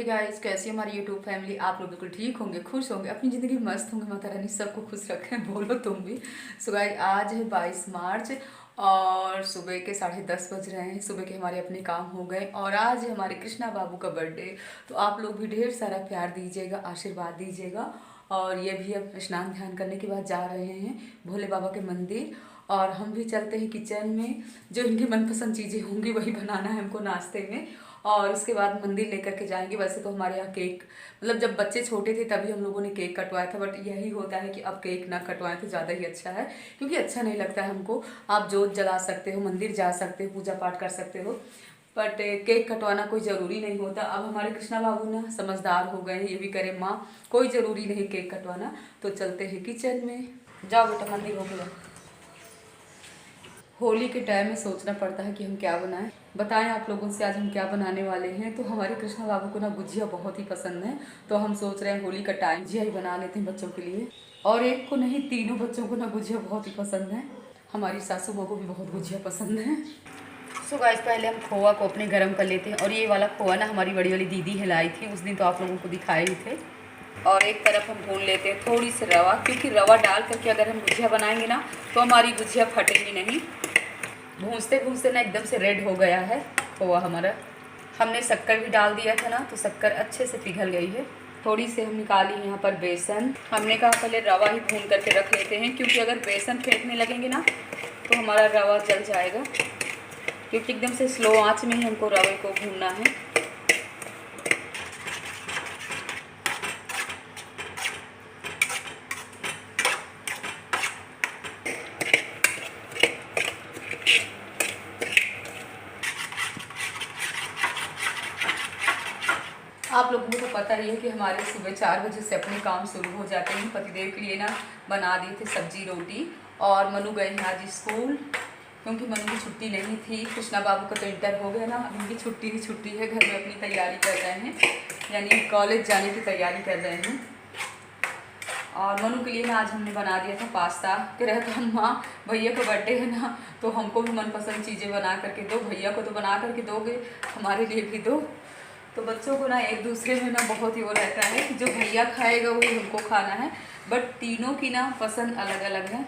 Guys, कैसी है हमारी यूट्यूब फैमिली। आप लोग बिल्कुल ठीक होंगे, खुश होंगे, अपनी ज़िंदगी में मस्त होंगे। माता रानी सबको खुश रखें। बोलो तुम भी। सो गाइस, आज है 22 मार्च और सुबह के 10:30 बज रहे हैं। सुबह के हमारे अपने काम हो गए और आज है हमारे कृष्णा बाबू का बर्थडे। तो आप लोग भी ढेर सारा प्यार दीजिएगा, आशीर्वाद दीजिएगा। और ये भी अब स्नान ध्यान करने के बाद जा रहे हैं भोले बाबा के मंदिर। और हम भी चलते हैं किचन में, जो इनकी मनपसंद चीज़ें होंगी वही बनाना है हमको नाश्ते में। और उसके बाद मंदिर लेकर के जाएंगे। वैसे तो हमारे यहाँ केक, मतलब जब बच्चे छोटे थे तभी हम लोगों ने केक कटवाया था, बट यही होता है कि अब केक ना कटवाएं तो ज़्यादा ही अच्छा है, क्योंकि अच्छा नहीं लगता है हमको। आप जोत जला सकते हो, मंदिर जा सकते हो, पूजा पाठ कर सकते हो, बट केक कटवाना कोई ज़रूरी नहीं होता। अब हमारे कृष्णा बाबू ना समझदार हो गए हैं, ये भी करे माँ, कोई ज़रूरी नहीं केक कटवाना। तो चलते हैं किचन में। जाओ बेटा, मंदिर हो गया। होली के टाइम में सोचना पड़ता है कि हम क्या बनाएं। बताएं आप लोगों से आज हम क्या बनाने वाले हैं। तो हमारे कृष्णा बाबू को ना गुजिया बहुत ही पसंद है, तो हम सोच रहे हैं होली का टाइम गुजिया ही बना लेते हैं बच्चों के लिए। और एक को नहीं, तीनों बच्चों को ना गुजिया बहुत ही पसंद है। हमारी सासू माँ को भी बहुत गुजिया पसंद है। सो गाइस, पहले हम खोआ को अपने गर्म कर लेते हैं। और ये वाला खोआ ना हमारी बड़ी वाली दीदी हिलाई थी उस दिन, तो आप लोगों को दिखाए ही थे। और एक तरफ हम भून लेते हैं थोड़ी सी रवा, क्योंकि रवा डाल करके अगर हम गुजिया बनाएंगे ना तो हमारी गुजिया फटेगी नहीं। भूनते भूनते ना एकदम से रेड हो गया है खोआ हमारा। हमने शक्कर भी डाल दिया था ना, तो शक्कर अच्छे से पिघल गई है। थोड़ी सी हम निकाली यहाँ पर बेसन। हमने कहा पहले रवा ही भून करके रख लेते हैं, क्योंकि अगर बेसन फेंकने लगेंगे ना तो हमारा रवा जल जाएगा, क्योंकि एकदम से स्लो आंच में ही हमको रवे को भूनना है। आप लोगों को तो पता ही है कि हमारे सुबह 4 बजे से अपने काम शुरू हो जाते हैं। पतिदेव के लिए ना बना दिए थे सब्जी रोटी। और मनु गए हैं आज स्कूल, क्योंकि मनु की छुट्टी नहीं थी। कृष्णा बाबू का तो इंटर हो गया ना, अब इनकी छुट्टी ही छुट्टी है। घर में अपनी तैयारी कर रहे हैं, यानी कॉलेज जाने की तैयारी कर रहे हैं। और मनु के लिए ना आज हमने बना दिया था पास्ता। कि रहता माँ भैया का बर्थडे है ना, तो हमको भी मनपसंद चीज़ें बना करके दो। भैया को तो बना करके दोगे, हमारे लिए भी दो। तो बच्चों को ना एक दूसरे में ना बहुत ही वो रहता है कि जो भैया खाएगा वही हमको खाना है, बट तीनों की ना पसंद अलग अलग है।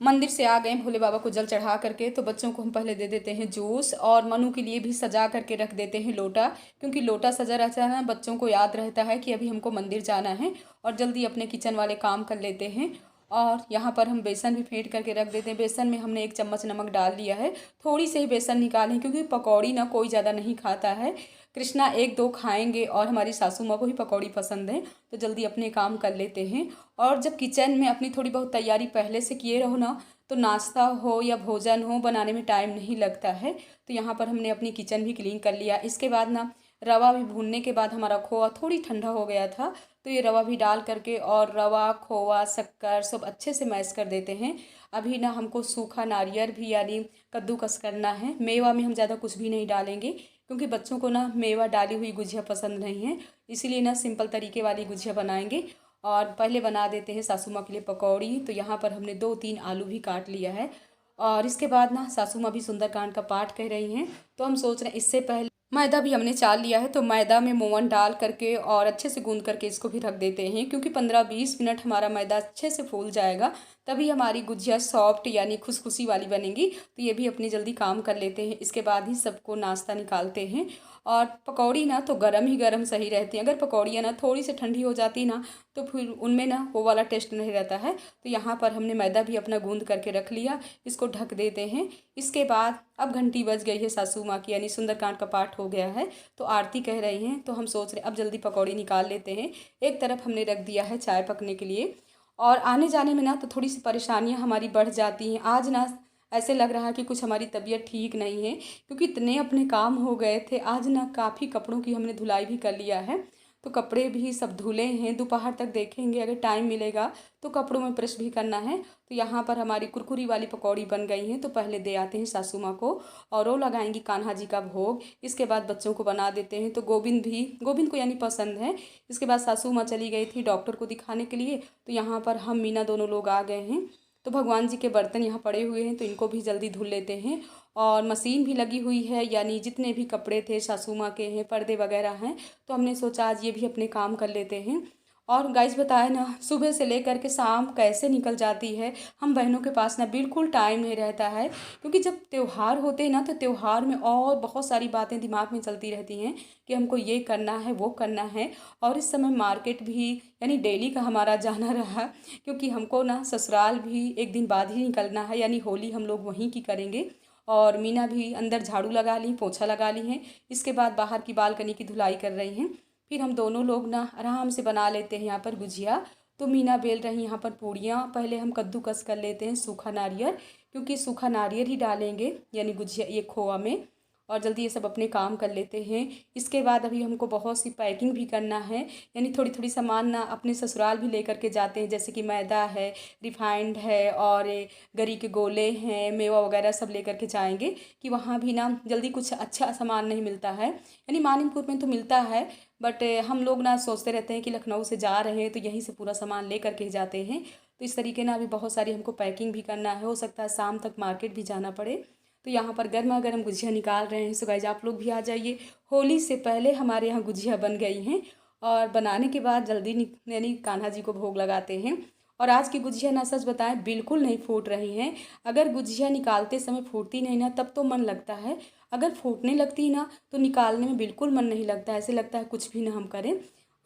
मंदिर से आ गए भोले बाबा को जल चढ़ा करके, तो बच्चों को हम पहले दे देते हैं जूस। और मनु के लिए भी सजा करके रख देते हैं लोटा, क्योंकि लोटा सजा रहता है ना, बच्चों को याद रहता है कि अभी हमको मंदिर जाना है। और जल्दी अपने किचन वाले काम कर लेते हैं। और यहाँ पर हम बेसन भी फेंट करके रख देते हैं। बेसन में हमने 1 चम्मच नमक डाल दिया है। थोड़ी से ही बेसन निकालें, क्योंकि पकौड़ी ना कोई ज़्यादा नहीं खाता है। कृष्णा 1-2 खाएंगे और हमारी सासू माँ को भी पकौड़ी पसंद है। तो जल्दी अपने काम कर लेते हैं। और जब किचन में अपनी थोड़ी बहुत तैयारी पहले से किए रहो ना, तो नाश्ता हो या भोजन हो बनाने में टाइम नहीं लगता है। तो यहाँ पर हमने अपनी किचन भी क्लीन कर लिया। इसके बाद ना रवा भी भूनने के बाद हमारा खोआ थोड़ी ठंडा हो गया था, तो ये रवा भी डाल करके और रवा खोआ शक्कर सब अच्छे से मैश कर देते हैं। अभी ना हमको सूखा नारियल भी यानी कद्दूकस करना है। मेवा में हम ज़्यादा कुछ भी नहीं डालेंगे, क्योंकि बच्चों को ना मेवा डाली हुई गुजिया पसंद नहीं है। इसीलिए ना सिंपल तरीके वाली गुजिया बनाएंगे। और पहले बना देते हैं सासू माँ के लिए पकौड़ी। तो यहाँ पर हमने 2-3 आलू भी काट लिया है। और इसके बाद ना सासू माँ भी सुंदरकांड का पाठ कह रही हैं, तो हम सोच रहे हैं इससे पहले मैदा भी हमने चाल लिया है, तो मैदा में मोवन डाल करके और अच्छे से गूंद करके इसको भी रख देते हैं, क्योंकि 15-20 मिनट हमारा मैदा अच्छे से फूल जाएगा, तभी हमारी गुजिया सॉफ्ट यानी खुशखुशी वाली बनेगी। तो ये भी अपनी जल्दी काम कर लेते हैं। इसके बाद ही सबको नाश्ता निकालते हैं। और पकौड़ी ना तो गरम ही गरम सही रहती है। अगर पकौड़ियाँ ना थोड़ी सी ठंडी हो जाती ना, तो फिर उनमें ना वो वाला टेस्ट नहीं रहता है। तो यहाँ पर हमने मैदा भी अपना गूंद करके रख लिया, इसको ढक देते हैं। इसके बाद अब घंटी बज गई है सासू माँ की, यानी सुंदरकांड का पाठ हो गया है, तो आरती कह रही हैं। तो हम सोच रहे अब जल्दी पकौड़ी निकाल लेते हैं। एक तरफ हमने रख दिया है चाय पकने के लिए। और आने जाने में ना तो थोड़ी सी परेशानियाँ हमारी बढ़ जाती हैं। आज ना ऐसे लग रहा है कि कुछ हमारी तबीयत ठीक नहीं है, क्योंकि इतने अपने काम हो गए थे। आज ना काफ़ी कपड़ों की हमने धुलाई भी कर लिया है, तो कपड़े भी सब धुले हैं। दोपहर तक देखेंगे, अगर टाइम मिलेगा तो कपड़ों में प्रेस भी करना है। तो यहाँ पर हमारी कुरकुरी वाली पकौड़ी बन गई हैं, तो पहले दे आते हैं सासू माँ को और वो लगाएंगी कान्हा जी का भोग। इसके बाद बच्चों को बना देते हैं। तो गोविंद को यानी पसंद है। इसके बाद सासू माँ चली गई थी डॉक्टर को दिखाने के लिए, तो यहाँ पर हम मीना दोनों लोग आ गए हैं। तो भगवान जी के बर्तन यहाँ पड़े हुए हैं, तो इनको भी जल्दी धुल लेते हैं। और मशीन भी लगी हुई है, यानी जितने भी कपड़े थे सासू माँ के हैं, पर्दे वगैरह हैं, तो हमने सोचा आज ये भी अपने काम कर लेते हैं। और गाइस बताए ना, सुबह से लेकर के शाम कैसे निकल जाती है। हम बहनों के पास ना बिल्कुल टाइम नहीं रहता है, क्योंकि जब त्यौहार होते हैं ना तो त्यौहार में और बहुत सारी बातें दिमाग में चलती रहती हैं कि हमको ये करना है वो करना है। और इस समय मार्केट भी यानी डेली का हमारा जाना रहा, क्योंकि हमको ना ससुराल भी एक दिन बाद ही निकलना है, यानी होली हम लोग वहीं की करेंगे। और मीना भी अंदर झाड़ू लगा ली, पोछा लगा ली हैं, इसके बाद बाहर की बालकनी की धुलाई कर रही हैं। फिर हम दोनों लोग ना आराम से बना लेते हैं यहाँ पर गुजिया। तो मीना बेल रही यहाँ पर पूड़ियाँ। पहले हम कद्दूकस कर लेते हैं सूखा नारियल, क्योंकि सूखा नारियल ही डालेंगे यानी गुजिया ये खोआ में। और जल्दी ये सब अपने काम कर लेते हैं। इसके बाद अभी हमको बहुत सी पैकिंग भी करना है, यानी थोड़ी थोड़ी सामान ना अपने ससुराल भी लेकर के जाते हैं, जैसे कि मैदा है, रिफाइंड है, और गरी के गोले हैं, मेवा वगैरह सब लेकर के जाएंगे कि वहाँ भी ना जल्दी कुछ अच्छा सामान नहीं मिलता है। यानी मानिकपुर में तो मिलता है, बट हम लोग ना सोचते रहते हैं कि लखनऊ से जा रहे हैं तो यहीं से पूरा सामान ले करके जाते हैं। तो इस तरीके ना अभी बहुत सारी हमको पैकिंग भी करना है, हो सकता है शाम तक मार्केट भी जाना पड़े। तो यहाँ पर गर्मा गर्म गुजिया निकाल रहे हैं। सो गाइज आप लोग भी आ जाइए। होली से पहले हमारे यहाँ गुजिया बन गई हैं, और बनाने के बाद जल्दी यानी कान्हा जी को भोग लगाते हैं। और आज की गुजिया ना सच बताएं बिल्कुल नहीं फूट रही हैं। अगर गुजिया निकालते समय फूटती नहीं ना तब तो मन लगता है, अगर फूटने लगती ना तो निकालने में बिल्कुल मन नहीं लगता, ऐसे लगता है कुछ भी ना हम करें।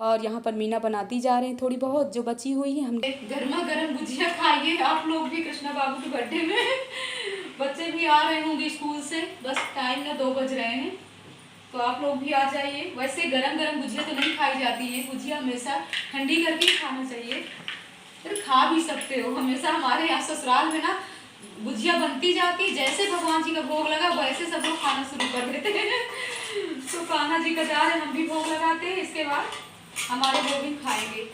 और यहाँ पर मीना बनाती जा रहे हैं थोड़ी बहुत जो बची हुई है। हम गर्मा गर्म गुजिया खाइए आप लोग भी कृष्णा बाबू के बर्थडे में। बच्चे भी आ रहे होंगे स्कूल से, बस टाइम ना 2 बज रहे हैं, तो आप लोग भी आ जाइए। वैसे गरम गरम गुजिया तो नहीं खाई जाती है, गुजिया हमेशा ठंडी करके ही खाना चाहिए। फिर खा भी सकते हो, हमेशा हमारे यहाँ ससुराल में ना गुजिया बनती जाती, जैसे भगवान जी का भोग लगा वैसे सब लोग खाना शुरू कर देते हैं। तो कान्हा जी का जा रहे हम भी भोग लगाते हैं, इसके बाद हमारे लोग भी खाएंगे।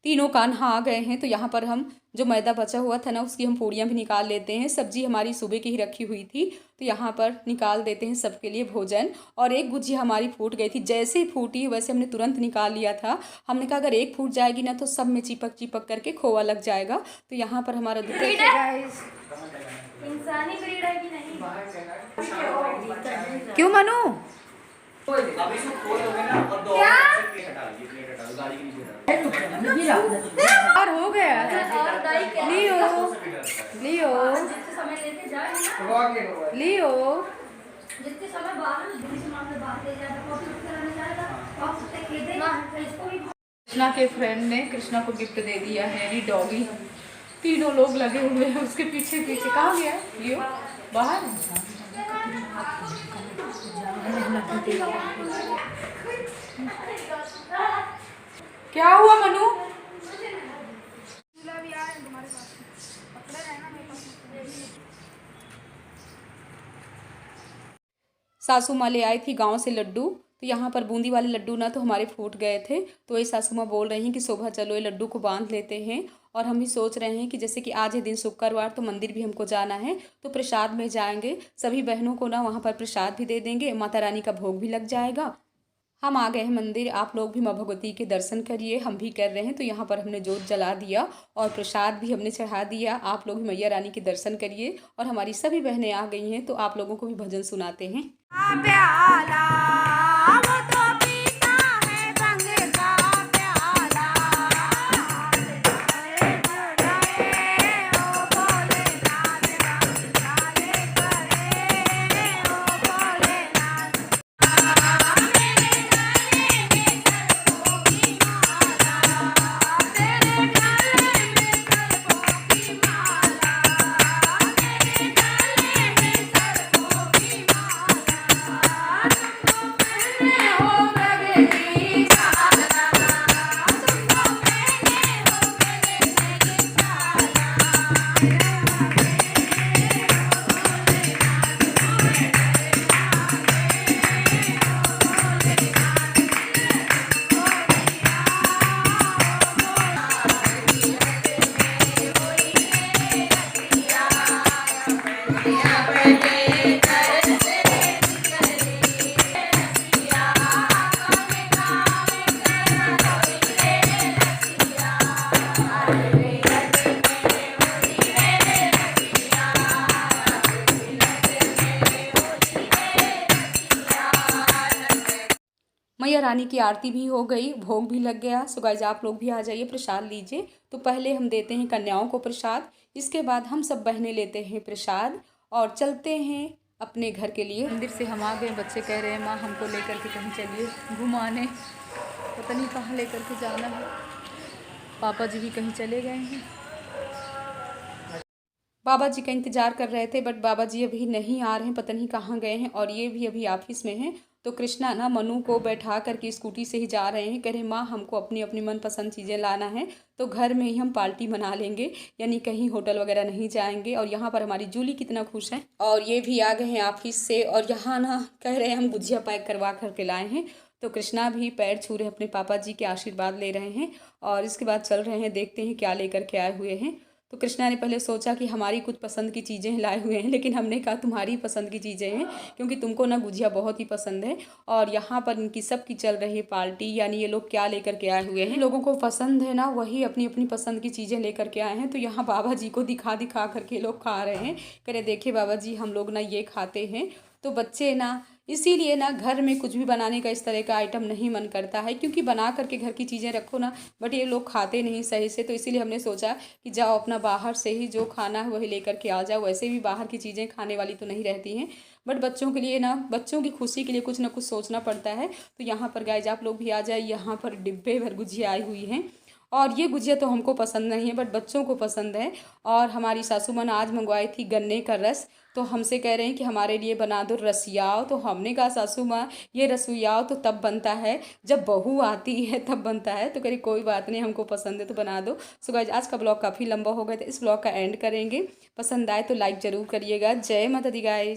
तीनों कान्हा आ गए हैं, तो यहाँ पर हम जो मैदा बचा हुआ था ना उसकी हम पूड़ियाँ भी निकाल लेते हैं। सब्जी हमारी सुबह की ही रखी हुई थी, तो यहाँ पर निकाल देते हैं सबके लिए भोजन। और एक गुजिया हमारी फूट गई थी, जैसे ही फूटी वैसे हमने तुरंत निकाल लिया था। हमने कहा अगर एक फूट जाएगी ना तो सब में चिपक चिपक करके खोआ लग जाएगा। तो यहाँ पर हमारा क्यों मनु और हो गया लियो लियो लियो कृष्णा के फ्रेंड ने कृष्णा को गिफ्ट दे दिया है, यानी डॉगी। तीनों लोग लगे हुए हैं उसके पीछे पीछे। कहाँ गया लियो? बाहर। क्या हुआ मनु? सासू माँ ले आई थी गांव से लड्डू, तो यहाँ पर बूंदी वाले लड्डू ना तो हमारे फूट गए थे, तो ये सासू माँ बोल रही हैं कि शोभा चलो ये लड्डू को बांध लेते हैं। और हम भी सोच रहे हैं कि जैसे कि आज है दिन शुक्रवार, तो मंदिर भी हमको जाना है, तो प्रसाद में जाएंगे। सभी बहनों को ना वहाँ पर प्रसाद भी दे देंगे, माता रानी का भोग भी लग जाएगा। हम आ गए हैं मंदिर, आप लोग भी माँ भगवती के दर्शन करिए, हम भी कर रहे हैं। तो यहाँ पर हमने जोत जला दिया और प्रसाद भी हमने चढ़ा दिया। आप लोग भी मैया रानी के दर्शन करिए। और हमारी सभी बहनें आ गई हैं, तो आप लोगों को भी भजन सुनाते हैं। रानी की आरती भी हो गई, भोग भी लग गया। सो गाइस आप लोग भी आ जाइए, प्रसाद लीजिए। तो पहले हम देते हैं कन्याओं को प्रसाद, इसके बाद हम सब बहनें लेते हैं प्रसाद और चलते हैं अपने घर के लिए। मंदिर से हम आ गए, बच्चे कह रहे हैं माँ हमको लेकर के कहीं चलिए घुमाने, पता नहीं कहाँ लेकर के जाना है। पापा जी भी कहीं चले गए हैं, बाबा जी का इंतज़ार कर रहे थे बट बाबा जी अभी नहीं आ रहे हैं, पता नहीं कहाँ गए हैं। और ये भी अभी ऑफिस में हैं। तो कृष्णा ना मनु को बैठा करके स्कूटी से ही जा रहे हैं, कह रहे माँ हमको अपनी अपनी मनपसंद चीज़ें लाना है, तो घर में ही हम पार्टी मना लेंगे, यानी कहीं होटल वगैरह नहीं जाएंगे। और यहाँ पर हमारी जूली कितना खुश है। और ये भी आ गए हैं ऑफिस से और यहाँ ना कह रहे हैं हम गुजिया पैक करवा करके लाए हैं। तो कृष्णा भी पैर छू रहे अपने पापा जी के, आशीर्वाद ले रहे हैं और इसके बाद चल रहे हैं, देखते हैं क्या लेकर के आए हुए हैं। तो कृष्णा ने पहले सोचा कि हमारी कुछ पसंद की चीज़ें लाए हुए हैं, लेकिन हमने कहा तुम्हारी पसंद की चीज़ें हैं क्योंकि तुमको ना गुजिया बहुत ही पसंद है। और यहाँ पर इनकी सबकी चल रही है पार्टी, यानी ये लोग क्या लेकर के आए हुए हैं, लोगों को पसंद है ना वही अपनी अपनी पसंद की चीज़ें लेकर के आए हैं। तो यहाँ बाबा जी को दिखा दिखा करके लोग खा रहे हैं, कह रहे देखिए बाबा जी हम लोग ना ये खाते हैं। तो बच्चे ना इसीलिए ना घर में कुछ भी बनाने का इस तरह का आइटम नहीं मन करता है, क्योंकि बना करके घर की चीज़ें रखो ना, बट ये लोग खाते नहीं सही से। तो इसीलिए हमने सोचा कि जाओ अपना बाहर से ही जो खाना है वही लेकर के आ जाओ। वैसे भी बाहर की चीज़ें खाने वाली तो नहीं रहती हैं, बट बच्चों के लिए ना, बच्चों की खुशी के लिए कुछ ना कुछ सोचना पड़ता है। तो यहाँ पर गाइज आप लोग भी आ जाए, यहाँ पर डिब्बे भर गुजिया आई हुई हैं। और ये गुजिया तो हमको पसंद नहीं है बट बच्चों को पसंद है। और हमारी सासू माँ ने आज मंगवाई थी गन्ने का रस, तो हमसे कह रहे हैं कि हमारे लिए बना दो रसियाओ। तो हमने कहा सासू माँ ये रसुइयाओ तो तब बनता है जब बहू आती है, तब बनता है। तो कह रही कोई बात नहीं, हमको पसंद है तो बना दो। सो गाइस आज का ब्लॉग काफ़ी लंबा हो गया था, इस ब्लॉग का एंड करेंगे। पसंद आए तो लाइक ज़रूर करिएगा। जय माता दी गाइस।